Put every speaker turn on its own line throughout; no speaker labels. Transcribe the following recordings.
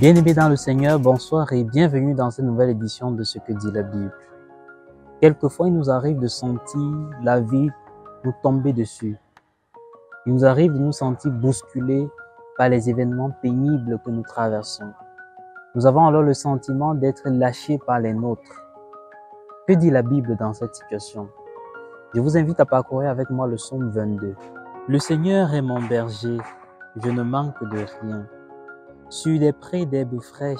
Bien-aimés dans le Seigneur, bonsoir et bienvenue dans cette nouvelle édition de Ce que dit la Bible. Quelquefois, il nous arrive de sentir la vie nous tomber dessus. Il nous arrive de nous sentir bousculés par les événements pénibles que nous traversons. Nous avons alors le sentiment d'être lâchés par les nôtres. Que dit la Bible dans cette situation? Je vous invite à parcourir avec moi le psaume 22. Le Seigneur est mon berger, je ne manque de rien. Sur des prés d'herbes fraîches,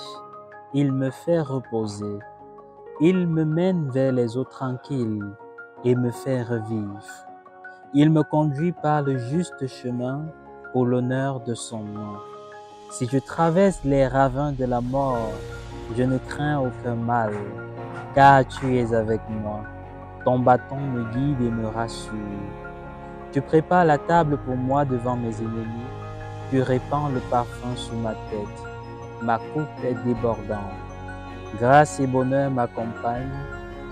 il me fait reposer. Il me mène vers les eaux tranquilles et me fait revivre. Il me conduit par le juste chemin pour l'honneur de son nom. Si je traverse les ravins de la mort, je ne crains aucun mal, car tu es avec moi. Ton bâton me guide et me rassure. Tu prépares la table pour moi devant mes ennemis. Tu répands le parfum sur ma tête. Ma coupe est débordante. Grâce et bonheur m'accompagnent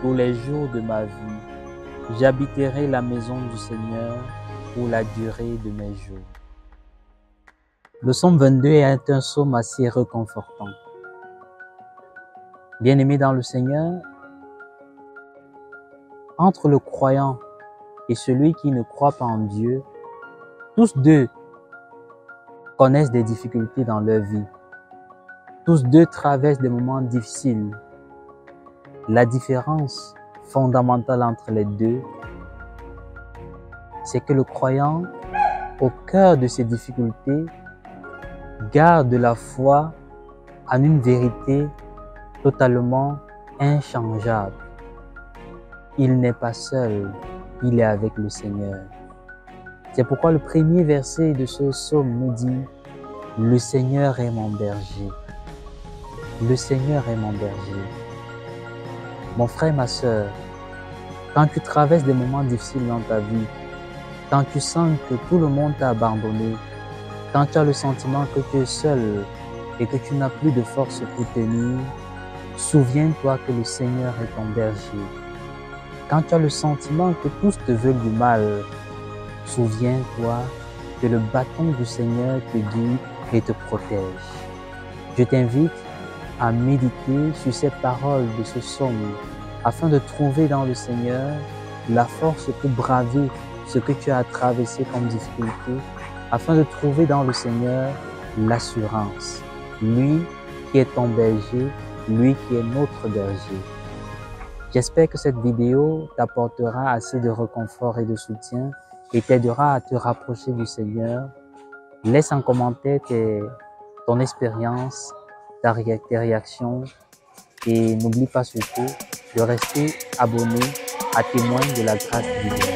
tous les jours de ma vie. J'habiterai la maison du Seigneur pour la durée de mes jours. Le psaume 22 est un psaume assez réconfortant. Bien-aimé dans le Seigneur, entre le croyant et celui qui ne croit pas en Dieu, tous deux connaissent des difficultés dans leur vie. Tous deux traversent des moments difficiles. La différence fondamentale entre les deux, c'est que le croyant, au cœur de ses difficultés, garde la foi en une vérité totalement inchangeable. Il n'est pas seul, il est avec le Seigneur. C'est pourquoi le premier verset de ce psaume nous dit « Le Seigneur est mon berger ». Le Seigneur est mon berger. Mon frère, ma sœur, quand tu traverses des moments difficiles dans ta vie, quand tu sens que tout le monde t'a abandonné, quand tu as le sentiment que tu es seul et que tu n'as plus de force pour tenir, souviens-toi que le Seigneur est ton berger. Quand tu as le sentiment que tous te veulent du mal, souviens-toi que le bâton du Seigneur te guide et te protège. Je t'invite à méditer sur ces paroles de ce psaume afin de trouver dans le Seigneur la force pour braver ce que tu as traversé comme difficulté, afin de trouver dans le Seigneur l'assurance. Lui qui est ton berger, lui qui est notre berger. J'espère que cette vidéo t'apportera assez de réconfort et de soutien et t'aidera à te rapprocher du Seigneur. Laisse en commentaire ton expérience, tes réactions et n'oublie pas surtout de rester abonné à Témoin de la grâce divine.